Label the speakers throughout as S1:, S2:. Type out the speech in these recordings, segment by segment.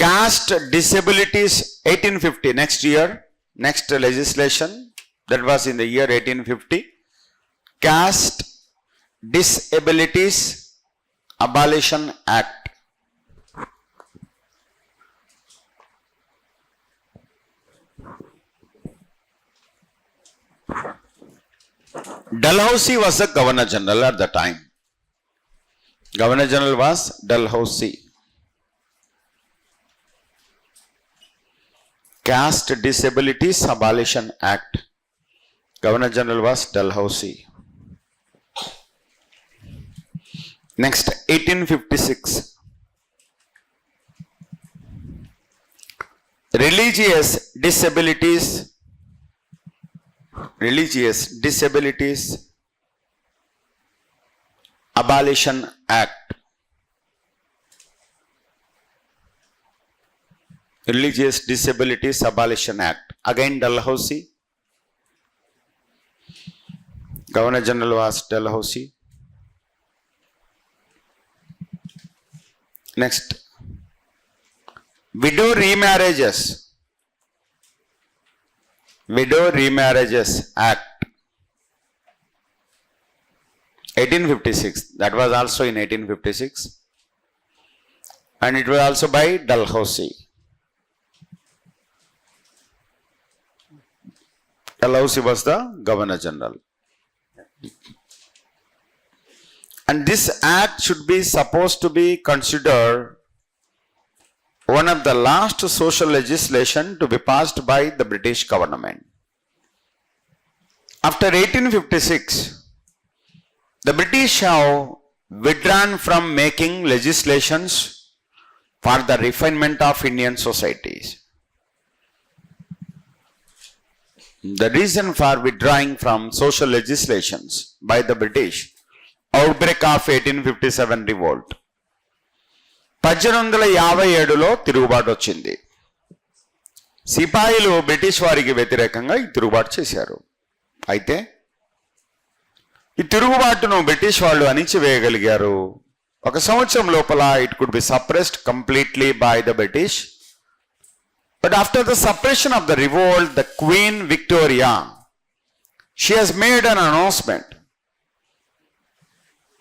S1: Caste disabilities 1850, next year, next legislation, that was in the year 1850. Caste Disabilities Abolition Act. Dalhousie was the Governor General at the time. Governor General was Dalhousie. Caste Disabilities Abolition Act. Governor General was Dalhousie. Next, 1856. Religious Disabilities Abolition Act. Religious Disabilities Abolition Act. Again Dalhousie. Governor General was Dalhousie. Next, Widow Remarriages Act 1856. That was also in 1856, and it was also by Dalhousie. Dalhousie was the Governor General. And this act should be supposed to be considered one of the last social legislation to be passed by the British government. After 1856, the British have withdrawn from making legislations for the refinement of Indian societies. The reason for withdrawing from social legislations by the British, outbreak of 1857 revolt. 1857లో తిరుగుబాటు వచ్చింది. సిపాయిలు British వారికి వ్యతిరేకంగా ఈ తిరుగుబాటు చేశారు. అయితే ఈ తిరుగుబాటును British వాళ్ళు అణిచివేయగలిగారు. ఒక సంవత్సరం లోపల it could be suppressed completely by the British. But after the suppression of the revolt, the Queen Victoria, she has made an announcement.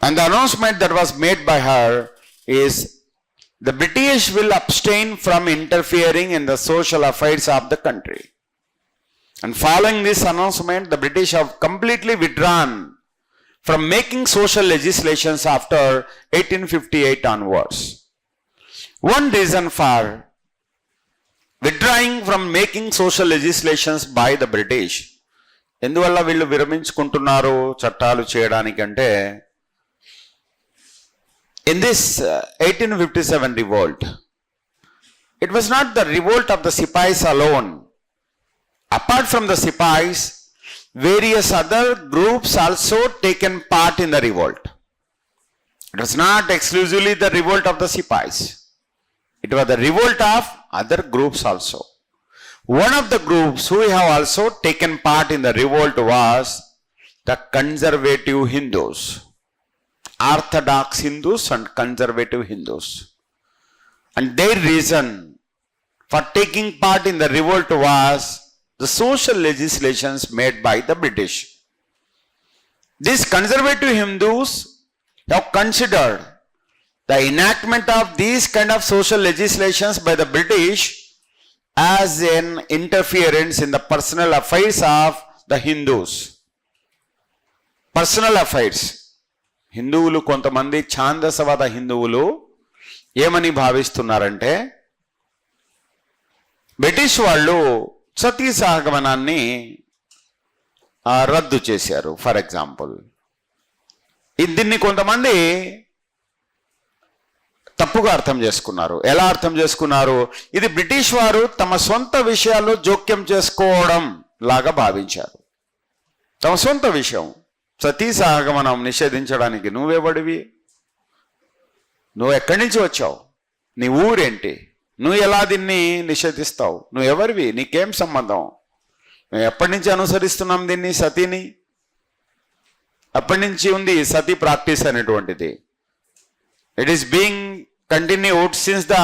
S1: And the announcement that was made by her is the British will abstain from interfering in the social affairs of the country. And following this announcement, the British have completely withdrawn from making social legislations after 1858 onwards. One reason for withdrawing from making social legislations by the British, ఎందువల్ల వీళ్ళు విరమించుకుంటున్నారు చట్టాలు చేయడానికంటే, in this 1857 revolt, it was not the revolt of the Sipais alone. Apart from the Sipais, various other groups also taken part in the revolt. It was not exclusively the revolt of the Sipais. It was the revolt of other groups also. One of the groups who have also taken part in the revolt was the conservative Hindus. Orthodox Hindus and conservative Hindus. And their reason for taking part in the revolt was the social legislations made by the British. These conservative Hindus have considered the enactment of these kind of social legislations by the British as an interference in the personal affairs of the Hindus. Personal affairs. హిందువులు కొంతమంది ఛాందసవాద హిందువులు ఏమని భావిస్తున్నారంటే, British వాళ్ళు సతీ సహగమనాన్ని రద్దు చేశారు. For example, దీన్ని కొంతమంది తప్పుగా అర్థం చేసుకున్నారు. ఎలా అర్థం చేసుకున్నారు? ఇది బ్రిటిష్ వారు తమ సొంత విషయాల్లో జోక్యం చేసుకోవడం లాగా భావించారు. తమ సొంత విషయం సతీ సహగమనం నిషేధించడానికి నువ్వెవడివి? నువ్వు ఎక్కడి నుంచి వచ్చావు? నీ ఊరేంటి? నువ్వు ఎలా దీన్ని నిషేధిస్తావు? నువ్వు ఎవరివి? నీకేం సంబంధం? మేము ఎప్పటి నుంచి అనుసరిస్తున్నాం దీన్ని, సతీని? అప్పటి నుంచి ఉంది సతీ ప్రాక్టీస్ అనేటువంటిది. It is being continued since the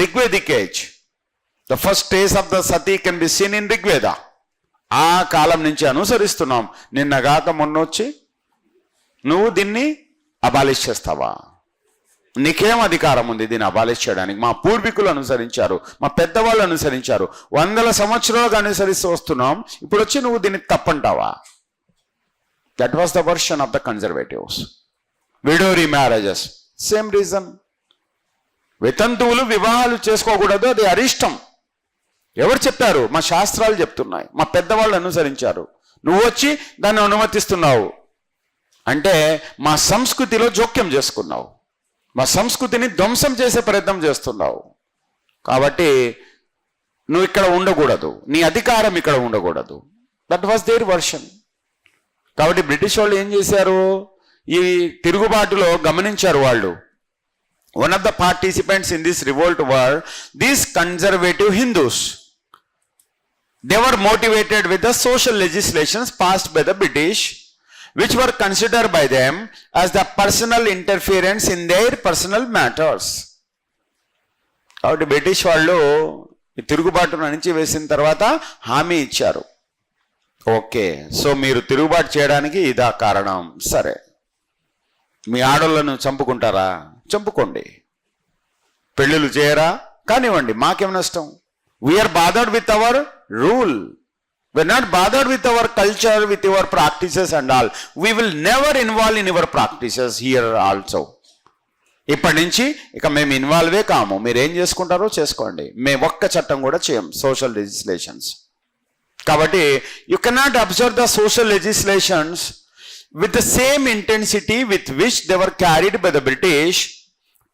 S1: Rigvedic age. The first stage of the sati can be seen in Rigveda. ఆ కాలం నుంచి అనుసరిస్తున్నాం. నిన్నగాక మొన్నొచ్చి నువ్వు దీన్ని అబాలిష్ చేస్తావా? నీకేం అధికారం ఉంది దీన్ని అబాలిష్ చేయడానికి? మా పూర్వీకులు అనుసరించారు, మా పెద్దవాళ్ళు అనుసరించారు, 100 సంవత్సరాలుగా అనుసరిస్తూ వస్తున్నాం. ఇప్పుడు వచ్చి నువ్వు దీన్ని తప్పంటావా? That was the version of the conservatives. Widow remarriages, same reason. వితంతువులు వివాహాలు చేసుకోకూడదు, అది అరిష్టం. ఎవరు చెప్పారు? మా శాస్త్రాలు చెప్తున్నాయి, మా పెద్దవాళ్ళు అనుసరించారు. నువ్వు వచ్చి దాన్ని అనుమతిస్తున్నావు అంటే మా సంస్కృతిలో జోక్యం చేసుకున్నావు, మా సంస్కృతిని ధ్వంసం చేసే ప్రయత్నం చేస్తున్నావు. కాబట్టి నువ్వు ఇక్కడ ఉండకూడదు, నీ అధికారం ఇక్కడ ఉండకూడదు. That was their version. కాబట్టి బ్రిటిష్ వాళ్ళు ఏం చేశారు? ఈ తిరుగుబాటులో గమనించారు వాళ్ళు. One of the participants in this revolt were these conservative Hindus. They were motivated with the social legislations passed by the British, which were considered by them as the personal interference in their personal matters. కాబట్టి British వాళ్ళు ఈ తిరుగుబాటును అణిచివేసిన తర్వాత హామీ ఇచ్చారు. Okay, so మీరు తిరుగుబాటు చేయడానికి ఇదా కారణం, సరే. మీ ఆడోళ్ళను చంపుకుంటారా? చంపుకోండి. పెళ్ళిళ్ళు చేయరా? కానివ్వండి, మాకేం నష్టం. We are bothered with our rule. We are not bothered with our culture, with your practices and all. We will never involve in your practices here also. ఇప్పటి నుంచి ఇక మేము ఇన్వాల్వే కాము, మీరు ఏం చేసుకుంటారో చేసుకోండి, మేము ఒక్క చట్టం కూడా చేయం, సోషల్ లెజిస్లేషన్స్. కాబట్టి you cannot observe the social legislations with the same intensity with which they were carried by the British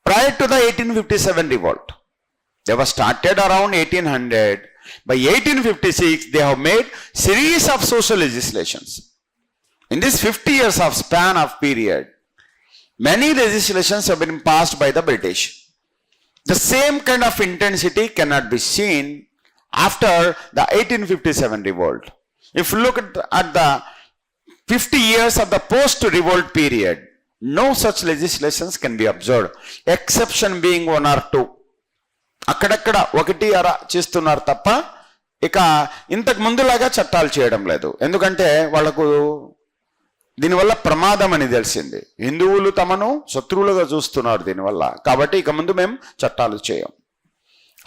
S1: prior to the 1857 revolt. They were started around 1800. By 1856, they have made series of social legislations. In this 50 years of span of period, many legislations have been passed by the British. The same kind of intensity cannot be seen after the 1857 revolt. If you look at the 50 years of the post-revolt period, no such legislations can be observed, exception being 1 or 2. అక్కడక్కడ 1 అర చేస్తున్నారు తప్ప ఇక ఇంతకు ముందులాగా చట్టాలు చేయడం లేదు. ఎందుకంటే వాళ్లకు దీనివల్ల ప్రమాదం అని తెలిసింది. హిందువులు తమను శత్రువులుగా చూస్తున్నారు దీనివల్ల. కాబట్టి ఇక ముందు మేము చట్టాలు చేయం.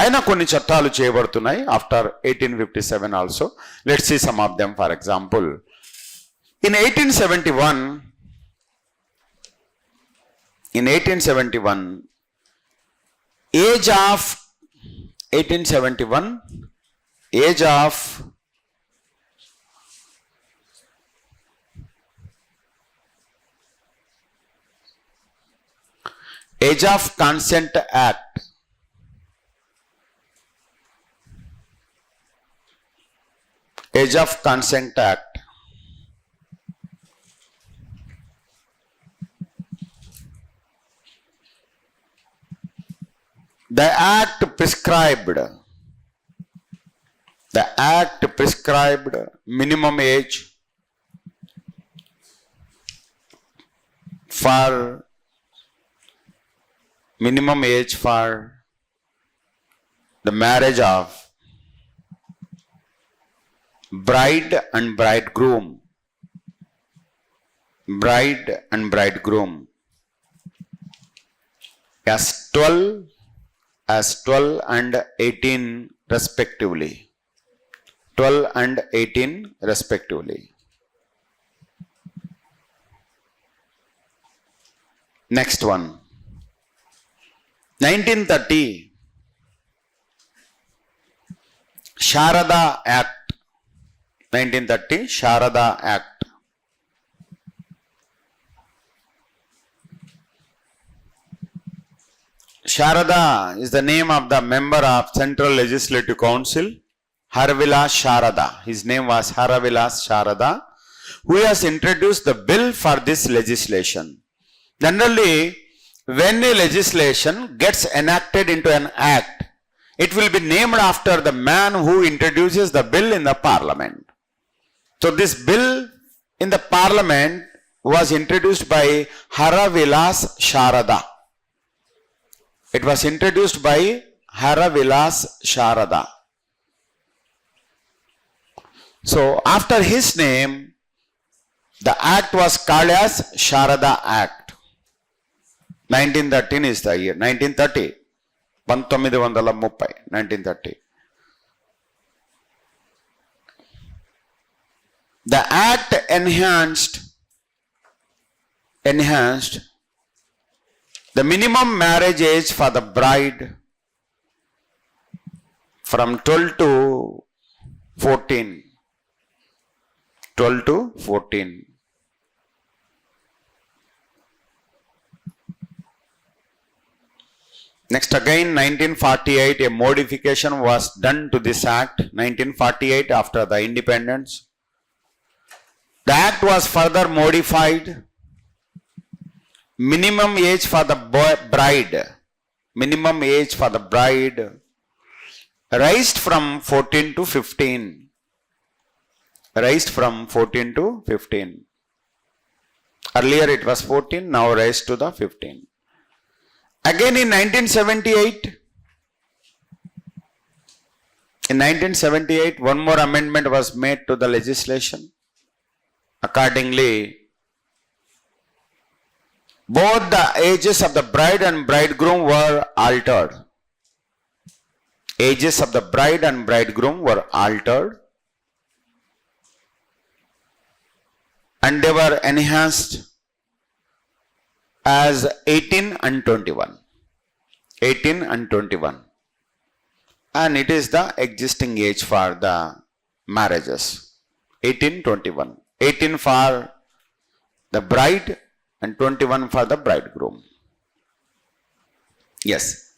S1: అయినా కొన్ని చట్టాలు చేయబడుతున్నాయి after 1857 also. Let's see some of them. For example, in 1871, age of 1871, age of consent act, age of consent act. The act prescribed minimum age for the marriage of bride and bridegroom as 12 and 18 respectively. 12 and 18 respectively. Next one, 1930 Sharada Act. 1930 Sharada Act. Sharada is the name of the member of Central Legislative Council, Harivilas Sharada. His name was Harivilas Sharada, who has introduced the bill for this legislation. Generally, when a legislation gets enacted into an act, it will be named after the man who introduces the bill in the parliament. So this bill in the parliament was introduced by Harivilas Sharada. It was introduced by Haravilas Sharada. So after his name, the act was called as Sharada Act. 1913 is the year. 1930. 1930. The act enhanced the minimum marriage age for the bride from 12 to 14. 12 to 14. Next again 1948 a modification was done to this act. 1948 after the independence. The act was further modified. Minimum age for the bride raised from 14 to 15. Raised from 14 to 15. Earlier it was 14, now raised to the 15. Again in 1978, one more amendment was made to the legislation. Accordingly, both the ages of the bride and bridegroom were altered. Ages of the bride and bridegroom were altered. And they were enhanced as 18 and 21. 18 and 21. And it is the existing age for the marriages. 18, 21. 18 for the bride and 21 for the bridegroom. Yes.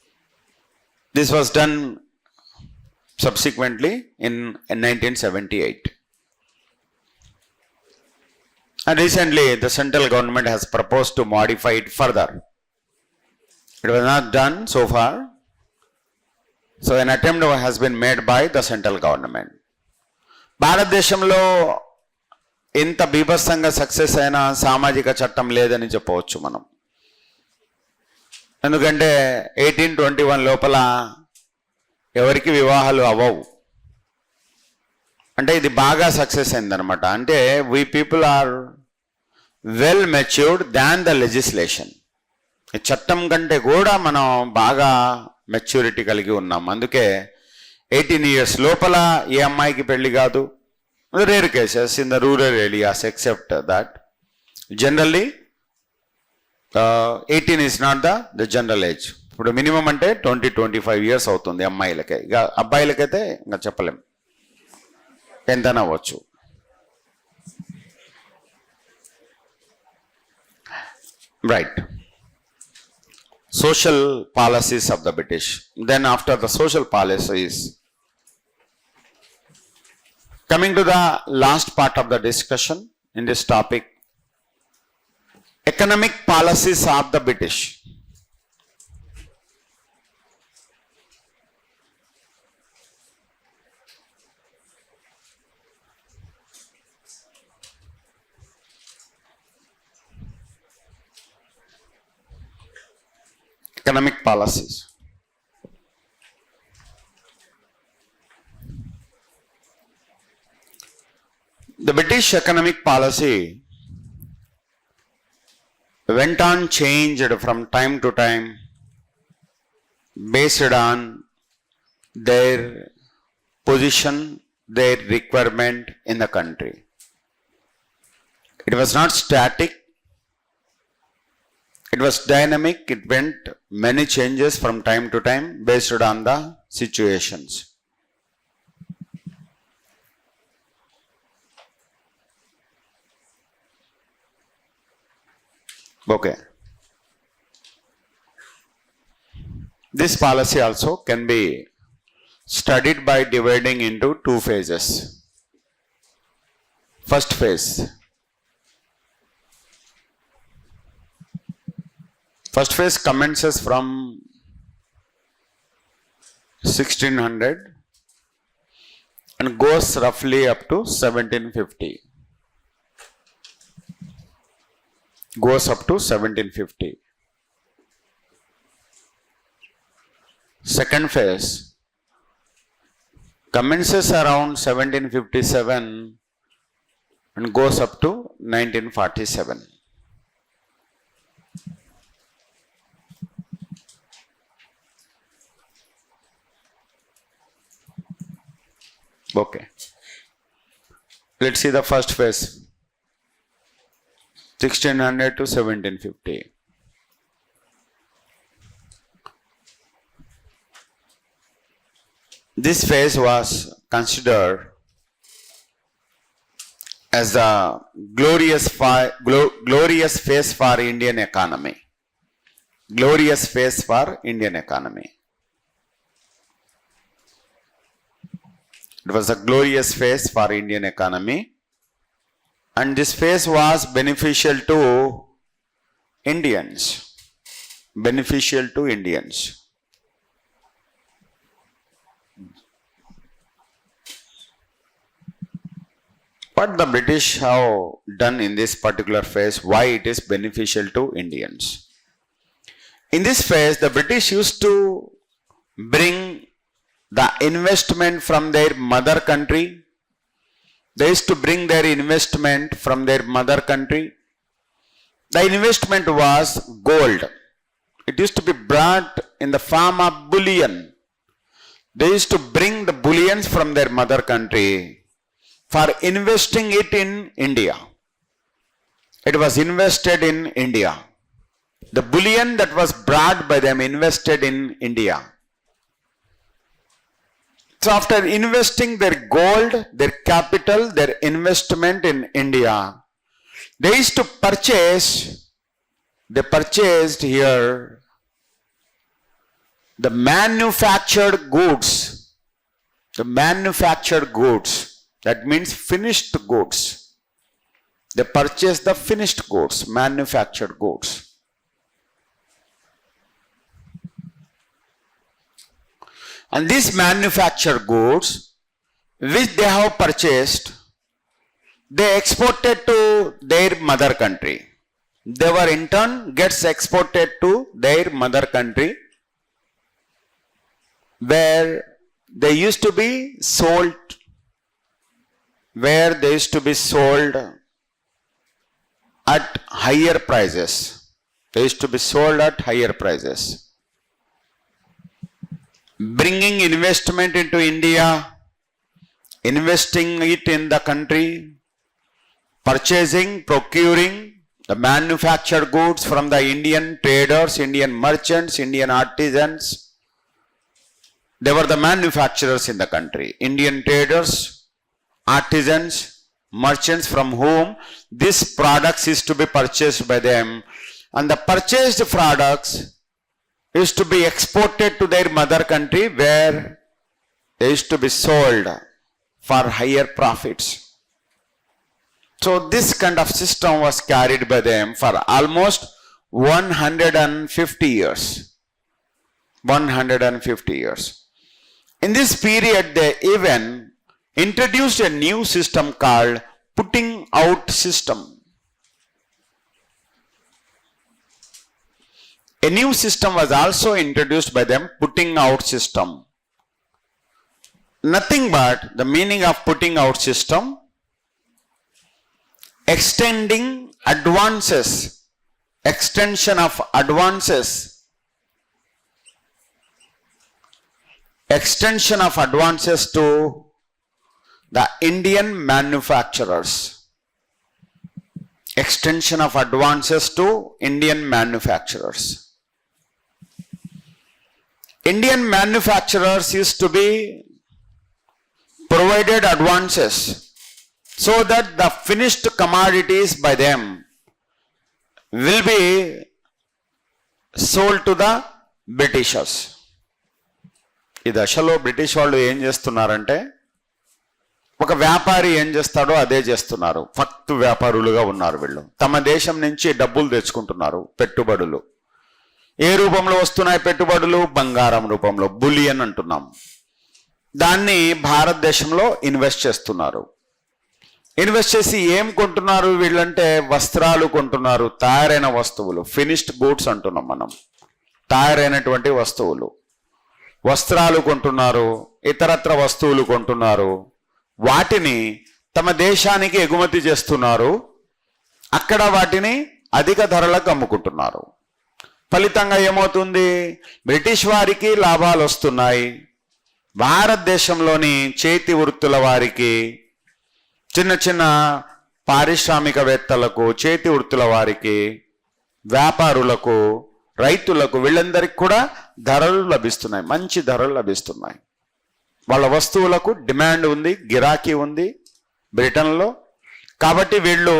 S1: This was done subsequently in 1978. And recently the central government has proposed to modify it further. It was not done so far. So an attempt has been made by the central government. భారతదేశంలో ఇంత బీభత్సంగా success అయిన సామాజిక చట్టం లేదని చెప్పవచ్చు మనం. ఎందుకంటే 1821 లోపల ఎవరికి వివాహాలు అవ్వవు. అంటే ఇది బాగా సక్సెస్ అయిందనమాట. అంటే we people are well matured than the legislation. ఈ చట్టం కంటే కూడా మనం బాగా మెచ్యూరిటీ కలిగి ఉన్నాం. అందుకే 18 years లోపల ఏ అమ్మాయికి పెళ్లి కాదు. Rare cases in the rural areas except that. Generally 18 is not the general age. ఇప్పుడు మినిమం అంటే 20-25 years అవుతుంది అమ్మాయిలకే. ఇక అబ్బాయిలకైతే ఇంకా చెప్పలేం, ఎంతైనా అవ్వచ్చు. Right. Social policies of the British. Then after the social policies, coming to the last part of the discussion in this topic, economic policies of the British. Economic policies. The British economic policy went on changed from time to time based on their position, their requirement in the country. It was not static. It was dynamic. It went many changes from time to time based on the situations. Okay. This policy also can be studied by dividing into two phases. First phase. First phase commences from 1600 and goes roughly up to 1750. Goes up to 1750. second phase commences around 1757 and goes up to 1947. Okay. Let's see the first phase, 1600 to 1750. This phase was considered as the glorious phase for Indian economy. Glorious phase for Indian economy. It was a glorious phase for Indian economy, and this phase was beneficial to Indians. Beneficial to Indians. What the British have done in this particular phase, why it is beneficial to Indians. In this phase, the British used to bring the investment from their mother country. They used to bring their investment from their mother country. The investment was gold. It used to be brought in the form of bullion. They used to bring the bullions from their mother country for investing it in India. It was invested in India. The bullion that was brought by them invested in India. So after investing their gold, their capital, their investment in India, they used to purchase, they purchased here the manufactured goods. The manufactured goods, that means finished goods. They purchased the finished goods, manufactured goods. And these manufactured goods, which they have purchased, they exported to their mother country. They were in turn gets exported to their mother country, where they used to be sold, at higher prices. They used to be sold at higher prices. Bringing investment into India, investing it in the country, purchasing, procuring the manufactured goods from the Indian traders, Indian merchants, Indian artisans. They were the manufacturers in the country. Indian traders, artisans, merchants from whom these products is to be purchased by them. And the purchased products used to be exported to their mother country, where they used to be sold for higher profits. So this kind of system was carried by them for almost 150 years. 150 years. In this period, they even introduced a new system called putting out system. A new system was also introduced by them, putting out system. Nothing but the meaning of putting out system, extending advances, extension of advances, extension of advances to the Indian manufacturers. Extension of advances to Indian manufacturers. Indian manufacturers used to be provided advances so that the finished commodities by them will be sold to the Britishers. ఈ దశలో British వాళ్ళు ఏం చేస్తున్నారంటే, ఒక వ్యాపారి ఏం చేస్తాడో అదే చేస్తున్నారు. ఫక్తు వ్యాపారులుగా ఉన్నారు వీళ్ళు. తమ దేశం నుంచి డబ్బులు తెచ్చుకుంటున్నారు, పెట్టుబడులు. ఏ రూపంలో వస్తున్నాయి పెట్టుబడులు? బంగారం రూపంలో, బులియన్ అంటున్నాం. దాన్ని భారతదేశంలో ఇన్వెస్ట్ చేస్తున్నారు. ఇన్వెస్ట్ చేసి ఏం కొంటున్నారు వీళ్ళంటే, వస్త్రాలు కొంటున్నారు, తయారైన వస్తువులు, ఫినిష్డ్ గూడ్స్ అంటున్నాం మనం, తయారైనటువంటి వస్తువులు. వస్త్రాలు కొంటున్నారు, ఇతరత్ర వస్తువులు కొంటున్నారు, వాటిని తమ దేశానికి ఎగుమతి చేస్తున్నారు, అక్కడ వాటిని అధిక ధరలకు అమ్ముకుంటున్నారు. ఫలితంగా ఏమవుతుంది? బ్రిటిష్ వారికి లాభాలు వస్తున్నాయి, భారతదేశంలోని చేతి వృత్తుల వారికి, చిన్న చిన్న పారిశ్రామికవేత్తలకు, చేతి వృత్తుల వారికి, వ్యాపారులకు, రైతులకు, వీళ్ళందరికీ కూడా ధరలు లభిస్తున్నాయి, మంచి ధరలు లభిస్తున్నాయి. వాళ్ళ వస్తువులకు డిమాండ్ ఉంది, గిరాకీ ఉంది బ్రిటన్లో. కాబట్టి వీళ్ళు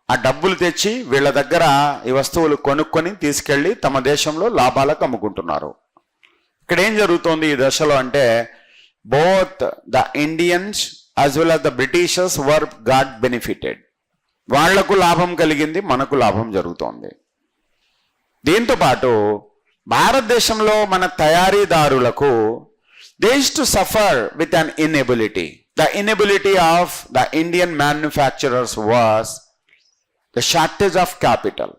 S1: ఆ డబ్బులు తెచ్చి వీళ్ళ దగ్గర ఈ వస్తువులు కొనుక్కొని తీసుకెళ్ళి తమ దేశంలో లాభాలకు అమ్ముకుంటున్నారు. ఇక్కడ ఏం జరుగుతోంది ఈ దశలో అంటే, both the Indians as well as the Britishers were got benefited. వాళ్లకు లాభం కలిగింది, మనకు లాభం జరుగుతోంది. దీంతో పాటు భారతదేశంలో మన తయారీదారులకు they used to suffer with an inability. The inability of the Indian manufacturers was the shortage of capital.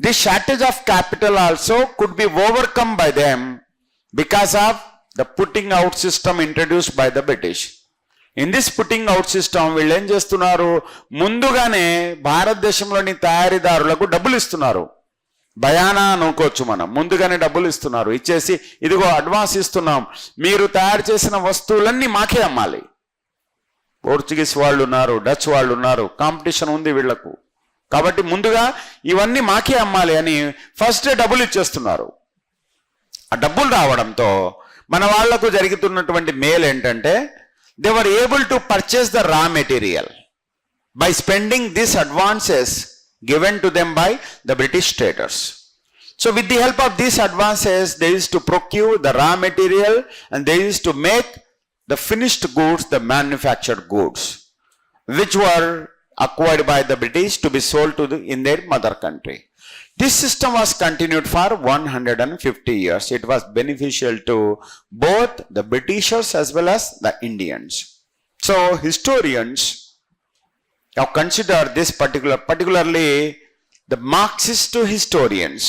S1: This shortage of capital also could be overcome by them because of the putting out system introduced by the British. In this putting out system, వీళ్ళు ఏం చేస్తున్నారు? ముందుగానే భారతదేశంలోని తయారీదారులకు డబ్బులు ఇస్తున్నారు. భయానా అనుకోవచ్చు మనం. ముందుగానే డబ్బులు ఇస్తున్నారు, ఇచ్చేసి ఇదిగో అడ్వాన్స్ ఇస్తున్నాం, మీరు తయారు చేసిన వస్తువులన్నీ మాకే అమ్మాలి. పోర్చుగీస్ వాళ్ళు ఉన్నారు, డచ్ వాళ్ళు ఉన్నారు, కాంపిటీషన్ ఉంది వీళ్లకు. కాబట్టి ముందుగా ఇవన్నీ మాకే అమ్మాలి అని ఫస్ట్ డబ్బులు ఇచ్చేస్తున్నారు. ఆ డబ్బులు రావడంతో మన వాళ్లకు జరుగుతున్నటువంటి మేలు ఏంటంటే, they were able to purchase the raw material by spending these advances given to them by the British traders. So with the help of these advances, they used to procure the raw material and they used to make the finished goods, the manufactured goods, which were acquired by the British to be sold to in their mother country. This system was continued for 150 years. It was beneficial to both the Britishers as well as the Indians. So historians have considered this particularly the Marxist historians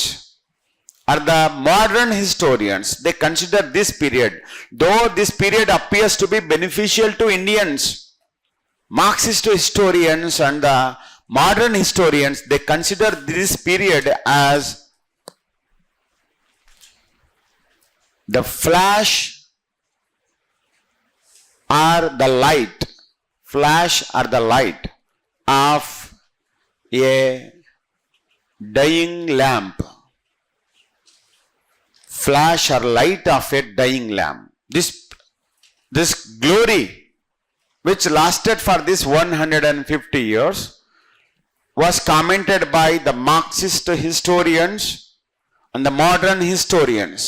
S1: or the modern historians. They consider this period, though this period appears to be beneficial to Indians, Marxist historians and the modern historians, they consider this period as the flash or the light, of a dying lamp. Flash or light of a dying lamp. This glory which lasted for this 150 years was commented by the Marxist historians and the modern historians.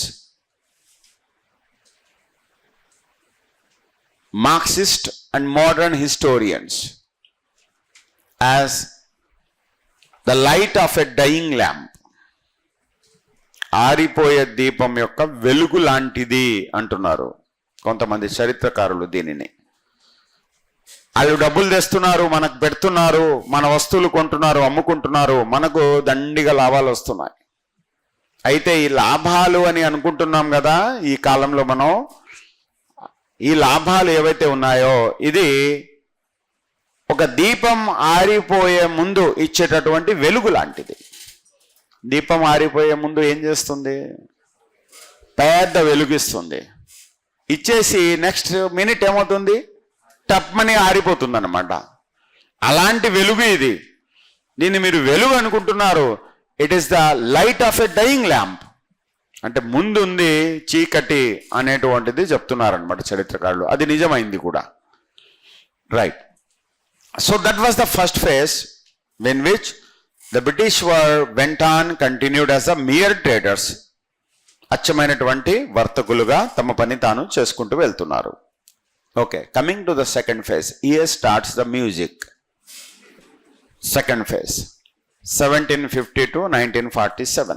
S1: Marxist and modern historians as the light of a dying lamp. ఆరిపోయే దీపం యొక్క వెలుగు లాంటిది అంటున్నారు కొంతమంది చరిత్రకారులు దీనిని. వాళ్ళు డబ్బులు తెస్తున్నారు, మనకు పెడుతున్నారు, మన వస్తువులు కొంటున్నారు, అమ్ముకుంటున్నారు, మనకు దండిగా లాభాలు వస్తున్నాయి. అయితే ఈ లాభాలు అని అనుకుంటున్నాం కదా, ఈ కాలంలో మనం ఈ లాభాలు ఏవైతే ఉన్నాయో ఇది ఒక దీపం ఆరిపోయే ముందు ఇచ్చేటటువంటి వెలుగు లాంటిది. దీపం ఆరిపోయే ముందు ఏం చేస్తుంది? పెద్ద వెలుగిస్తుంది. ఇచ్చేసి నెక్స్ట్ మినిట్ ఏమవుతుంది? టప్మని ఆరిపోతుంది అన్నమాట. అలాంటి వెలుగు ఇది. దీన్ని మీరు వెలుగు అనుకుంటున్నారు. It is the light of a dying lamp. అంటే ముందుంది చీకటి అనేటువంటిది చెప్తున్నారనమాట చరిత్రకారులు. అది నిజమైంది కూడా. Right. So that was the first phase in which the British went on continued as a mere traders. అచ్చమైనటువంటి వర్తకులుగా తమ పని తాను చేసుకుంటూ వెళ్తున్నారు. Okay, coming to the second phase, here starts the music. Second phase, 1750 to 1947.